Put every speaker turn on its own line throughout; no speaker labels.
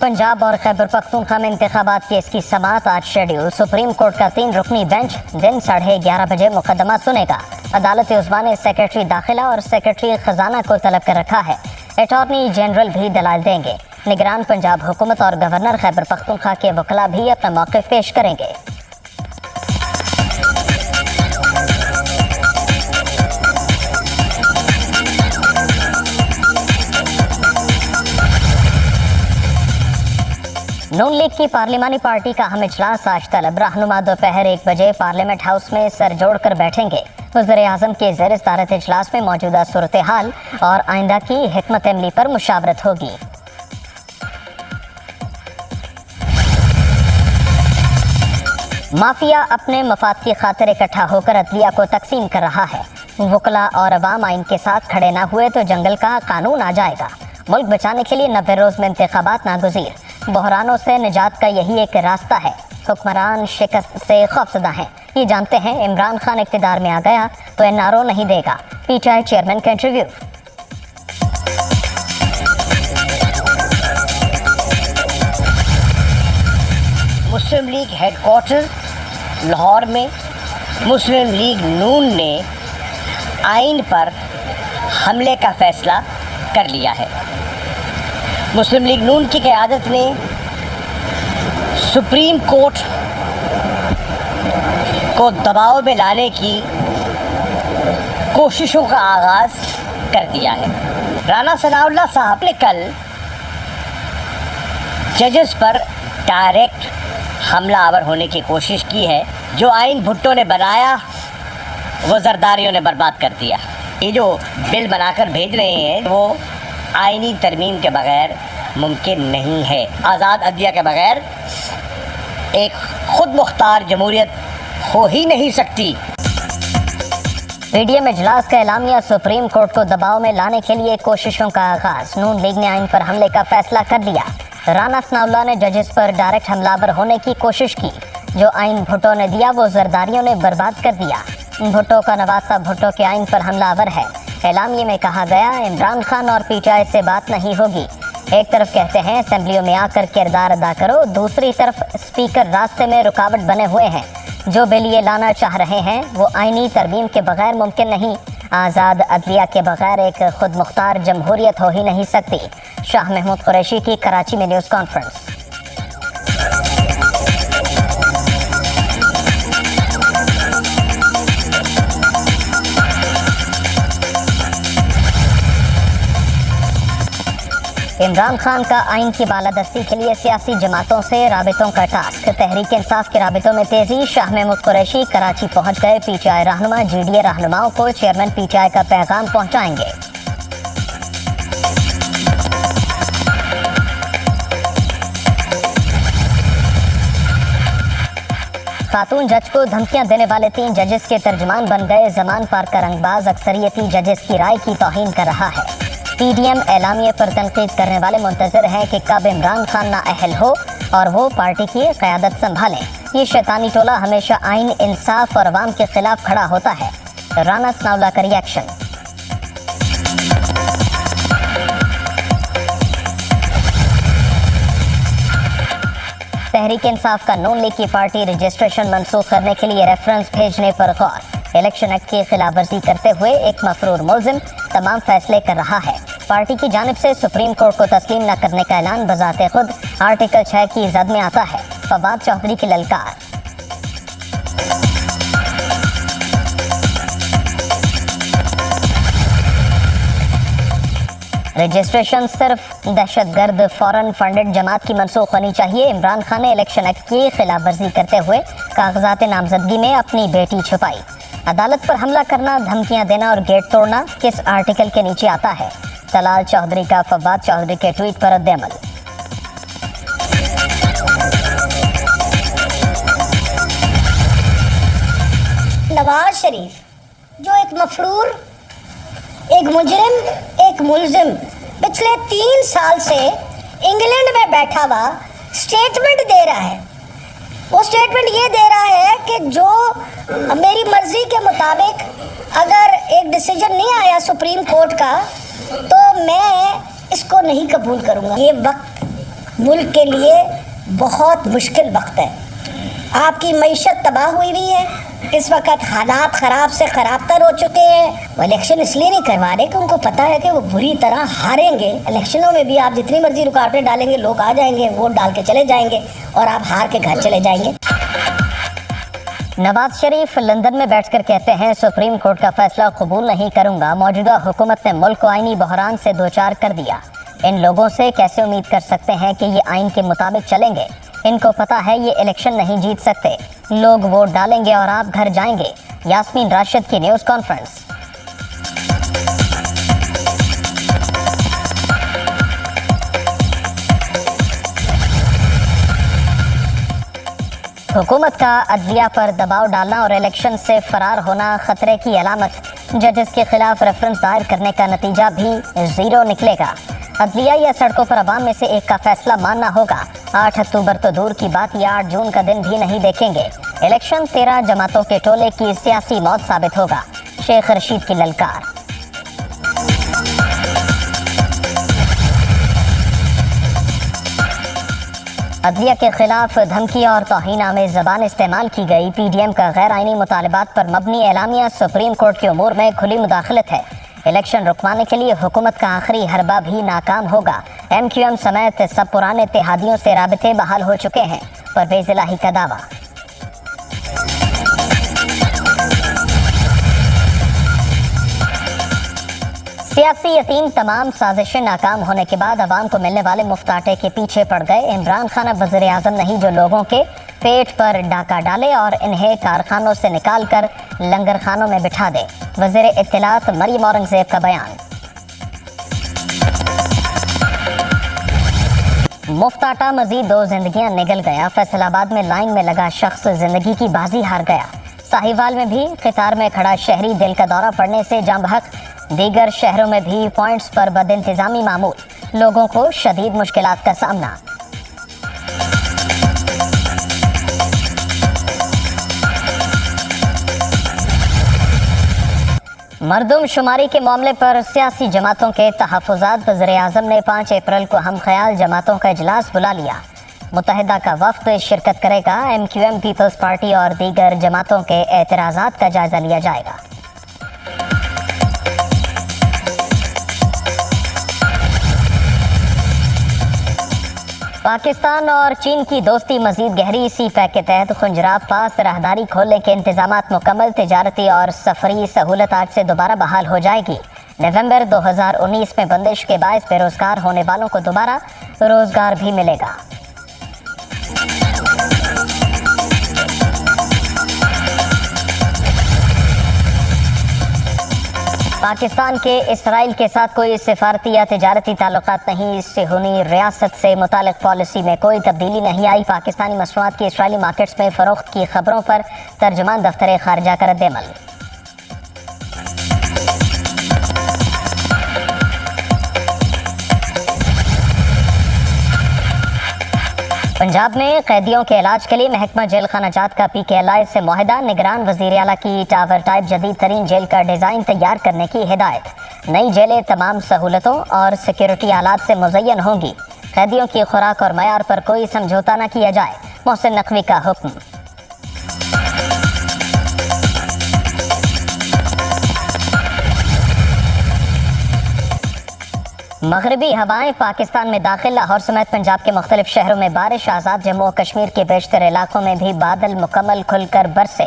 पंजाब और खैबर पख्तूनख्वा में इंतखाबात केस की समाअत आज शेड्यूल। सुप्रीम कोर्ट का 3 रुकनी बेंच दिन 11:30 बजे मुकदमा सुनेगा। अदालत उज़्मा ने सेक्रेटरी दाखिला और सेक्रेटरी खजाना को तलब कर रखा है। अटॉर्नी जनरल भी दलाल देंगे। निगरान पंजाब हुकूमत और गवर्नर खैबर पख्तूनख्वा के वकला भी अपना मौक़िफ़ पेश करेंगे। नून लीग की पार्लिमानी पार्टी का अहम इजलास आज तलब। रहनुमा दोपहर 1 बजे पार्लियामेंट हाउस में सर जोड़कर बैठेंगे। वज़ीर-ए-आज़म के ज़ेर सदारत इजलास में मौजूदा सूरत हाल और आइंदा की हिकमत अमली पर मुशावरत होगी। माफिया अपने मफाद की खातिर इकट्ठा होकर अदलिया को तकसीम कर रहा है। वकला और अवाम आइन के साथ खड़े ना हुए तो जंगल का कानून आ जाएगा। मुल्क बचाने के लिए 90 रोज में इंतखाबात नागुज़ीर। बहरानों से निजात का यही एक रास्ता है। हुक्मरान शिकस्त से खौफजदा हैं। ये जानते हैं इमरान खान इक़्तिदार में आ गया तो एनआरओ नहीं देगा। पीटीआई चेयरमैन का इंटरव्यू।
मुस्लिम लीग हेडक्वार्टर लाहौर में मुस्लिम लीग नून ने आइन पर हमले का फैसला कर लिया है। मुस्लिम लीग नून की क़यादत ने सुप्रीम कोर्ट को दबाव में लाने की कोशिशों का आगाज़ कर दिया है। राना सनाउल्लाह साहब ने कल जजेस पर डायरेक्ट हमला आवर होने की कोशिश की है। जो आइन भुट्टो ने बनाया वो जरदारियों ने बर्बाद कर दिया। ये जो बिल बनाकर भेज रहे हैं वो आइनी तरमीम के बगैर मुमकिन नहीं है। आज़ाद अदलिया के बगैर एक खुद मुख्तार जमहूरियत हो ही नहीं सकती।
पीडीएम इजलास का एलामिया। सुप्रीम कोर्ट को दबाव में लाने के लिए कोशिशों का आगाज। नून लीग ने आइन पर हमले का फैसला कर लिया। राना सनाउल्लाह ने जजेस पर डायरेक्ट हमलावर होने की कोशिश की। जो आइन भुट्टो ने दिया वो जरदारियों ने बर्बाद कर दिया। भुट्टो का नवासा भुट्टो के आइन पर हमलावर है। एलामिये में कहा गया इमरान खान और पीटीआई से बात नहीं होगी। एक तरफ कहते हैं असेंबलियों में आकर किरदार अदा करो, दूसरी तरफ स्पीकर रास्ते में रुकावट बने हुए हैं। जो बिल ये लाना चाह रहे हैं वो आइनी तरमीम के बगैर मुमकिन नहीं। आज़ाद अदलिया के बगैर एक खुद मुख्तार जमहूरियत हो ही नहीं सकती। शाह महमूद कुरैशी की कराची में न्यूज़ कॉन्फ्रेंस। इमरान खान का आइन की बालादस्ती के लिए सियासी जमातों से राबितों का टास्क। तहरीक इंसाफ के राबितों में तेजी। शाह महमूद कुरैशी कराची पहुंच गए। पीटीआई रहनुमा जीडीए रहनुमाओं को चेयरमैन पीटीआई का पैगाम पहुंचाएंगे। खातून जज को धमकियां देने वाले 3 जजेस के तर्जमान बन गए। जमान पार का रंगबाज अक्सरियती जजेस की राय की तौहीन कर रहा है। पीडीएम एलामिये पर तनकीद करने वाले मुंतज़िर हैं कि कब इमरान खान नाअहल हो और वो पार्टी की क़यादत संभालें। ये शैतानी टोला हमेशा आइन, इंसाफ और अवाम के खिलाफ खड़ा होता है। राना सनाउल्लाह का रिएक्शन। तहरीक इंसाफ का नून लीग की पार्टी रजिस्ट्रेशन मनसूख करने के लिए रेफरेंस भेजने पर गौर। इलेक्शन एक्ट की खिलाफ वर्जी करते हुए एक मफरूर मुल्जिम तमाम फैसले कर रहा है। पार्टी की जानिब से सुप्रीम कोर्ट को तस्लीम न करने का ऐलान बजाते खुद आर्टिकल 6 की जद में आता है। फवाद चौधरी की ललकार। रजिस्ट्रेशन सिर्फ दहशतगर्द फॉरेन फंडेड जमात की मनसूख होनी चाहिए। इमरान खान ने इलेक्शन एक्ट की खिलाफ वर्जी करते हुए कागजात नामजदगी में अपनी बेटी छुपाई। अदालत पर हमला करना, धमकियां देना और गेट तोड़ना किस आर्टिकल के नीचे आता है? तलाल चौधरी का फवाद चौधरी के ट्वीट पर रद्द-ए-अमल।
नवाज शरीफ जो एक मफरूर, एक मुजरिम, एक मुल्जिम पिछले 3 साल से इंग्लैंड में बैठा हुआ स्टेटमेंट दे रहा है। वो स्टेटमेंट ये दे रहा है कि जो मेरी मर्ज़ी के मुताबिक अगर एक डिसीजन नहीं आया सुप्रीम कोर्ट का तो मैं इसको नहीं कबूल करूँगा। ये वक्त मुल्क के लिए बहुत मुश्किल वक्त है। आपकी मईशत तबाह हुई हुई है, इस वक्त हालात ख़राब से ख़राब तर हो चुके हैं। वो इलेक्शन इसलिए नहीं करवा रहे कि उनको पता है कि वो बुरी तरह हारेंगे। इलेक्शनों में भी आप जितनी मर्जी रुकावटें डालेंगे, लोग आ जाएंगे, वोट डाल के चले जाएंगे और आप हार के घर चले जाएंगे।
नवाज शरीफ लंदन में बैठकर कहते हैं सुप्रीम कोर्ट का फैसला कबूल नहीं करूंगा। मौजूदा हुकूमत ने मुल्क को आईनी बहरान से दो चार कर दिया। इन लोगों से कैसे उम्मीद कर सकते हैं कि ये आइन के मुताबिक चलेंगे। इनको पता है ये इलेक्शन नहीं जीत सकते। लोग वोट डालेंगे और आप घर जाएंगे। यास्मीन राशिद की न्यूज़ कॉन्फ्रेंस। हुकूमत का अदलिया पर दबाव डालना और इलेक्शन से फरार होना खतरे की अलामत। जजेस के खिलाफ रेफरेंस दायर करने का नतीजा भी ज़ीरो निकलेगा। अदलिया या सड़कों पर अवाम में से एक का फैसला मानना होगा। 8 अक्टूबर तो दूर की बात, या 8 जून का दिन भी नहीं देखेंगे। इलेक्शन 13 जमातों के टोले की सियासी मौत साबित होगा। शेख रशीद की ललकार। अदलिया के खिलाफ धमकी और तौहीन-आमेज़ ज़बान इस्तेमाल की गई। PDM का गैर आइनी मुतालबात पर मबनी एलामिया सुप्रीम कोर्ट के उमूर में खुली मुदाखलत है। इलेक्शन रुकवाने के लिए हुकूमत का आखिरी हरबा भी नाकाम होगा। MQM समेत सब पुराने इत्तेहादियों से राबते बहाल हो चुके हैं। परवेज़ इलाही का दावा। सियासी यतीम तमाम साजिशें नाकाम होने के बाद अवाम को मिलने वाले मुफ्त आटे के पीछे पड़ गए। इमरान खान अब वज़ीर आज़म नहीं जो लोगों के पेट पर डाका डाले और इन्हें कारखानों से निकाल कर लंगर खानों में बिठा दे। वज़ीर इत्तलात मरियम औरंगज़ेब का बयान। मुफ्त आटा मजीद 2 जिंदगियां निगल गया। फैसलाबाद में लाइन में लगा शख्स जिंदगी की बाजी हार गया। साहिवाल में भी कतार में खड़ा शहरी दिल का दौरा पड़ने से जाम बहक। दीगर शहरों में भी पॉइंट्स पर बदइंतजामी मामूल। लोगों को शदीद मुश्किलात का सामना। मरदूम शुमारी के मामले पर सियासी जमातों के तहफ़्फ़ुज़ात। वज़ीर आज़म ने 5 अप्रैल को हम ख्याल जमातों का इजलास बुला लिया। मुत्तहिदा का वफ़द शिरकत करेगा। MQM, पीपल्स पार्टी और दीगर जमातों के एतराज़ात का जायज़ा लिया जाएगा। पाकिस्तान और चीन की दोस्ती मजीद गहरी। CPEC के तहत खुंजराब पास राहदारी खोलने के इंतजामात मुकम्मल। तिजारती और सफरी सहूलत आज से दोबारा बहाल हो जाएगी। नवंबर 2019 में बंदिश के बायस बेरोजगार होने वालों को दोबारा रोजगार भी मिलेगा। पाकिस्तान के इसराइल के साथ कोई सिफारती या तिजारती ताल्लुकात नहीं। सिहूनी रियासत से मुतालिक पॉलिसी में कोई तब्दीली नहीं आई। पाकिस्तानी मसनूआत की इसराइली मार्केट्स में फ़रोख्त की खबरों पर तर्जुमान दफ्तर खारजा का रद्द-ए-अमल। पंजाब में कैदियों के इलाज के लिए महकमा जेल खाना जात का PKLI से मुआहदा। निगरान वज़ीर आला की टावर टाइप जदीद तरीन जेल का डिज़ाइन तैयार करने की हिदायत। नई जेलें तमाम सहूलतों और सिक्योरिटी आलात से मुज़य्यन होंगी। कैदियों की खुराक और मयार पर कोई समझौता न किया जाए। मोहसिन नकवी का हुक्म। मगरबी हवाएं पाकिस्तान में दाखिल। लाहौर समेत पंजाब के मुख्तलिफ शहरों में बारिश। आज़ाद जम्मू और कश्मीर के बेशतर इलाकों में भी बादल मुकम्मल खुलकर बरसे।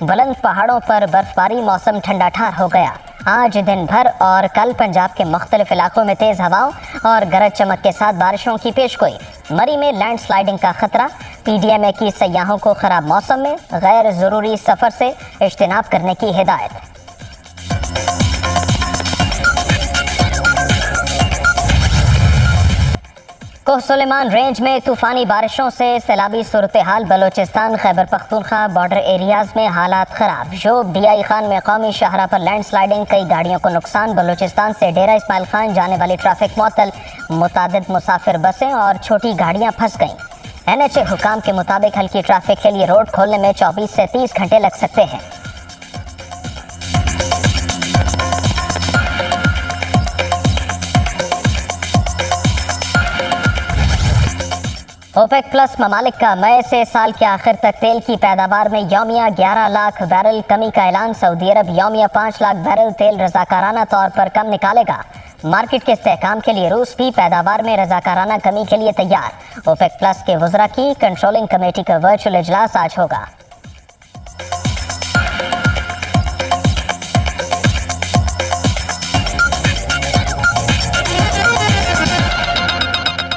बुलंद पहाड़ों पर बर्फबारी। मौसम ठंडा ठार हो गया। आज दिन भर और कल पंजाब के मुख्तलिफ इलाकों में तेज़ हवाओं और गरज चमक के साथ बारिशों की पेशगोई। मरी में लैंड स्लाइडिंग का खतरा। PDMA की सयाहों को खराब मौसम में गैर ज़रूरी सफ़र से इज्तनाब करने की हिदायत। कोह सुलेमान रेंज में तूफ़ानी बारिशों से सैलाबी सूरत हाल। बलोचिस्तान खैबर पख्तूनख्वा बॉर्डर एरियाज़ में हालात ख़राब। शोब DI खान में कौमी शाहरा पर लैंड स्लाइडिंग। कई गाड़ियों को नुकसान। बलोचिस्तान से डेरा इस्माइल खान जाने वाली ट्रैफिक मुअत्तल। मुतादिद मुसाफिर बसें और छोटी गाड़ियाँ फंस गईं। NHA हुकाम के मुताबिक हल्की ट्रैफिक के लिए रोड खोलने में 24 से 30 घंटे लग सकते हैं। ओपेक प्लस ममालिक का मई से साल के आखिर तक तेल की पैदावार में यौमिया 11 लाख बैरल कमी का ऐलान। सऊदी अरब यौमिया 5 लाख बैरल तेल रजाकाराना तौर पर कम निकालेगा। मार्केट के इस्तेहकाम के लिए रूस भी पैदावार में रजाकाराना कमी के लिए तैयार। ओपेक प्लस के वज़रा की कंट्रोलिंग कमेटी का वर्चुअल इजलास आज होगा।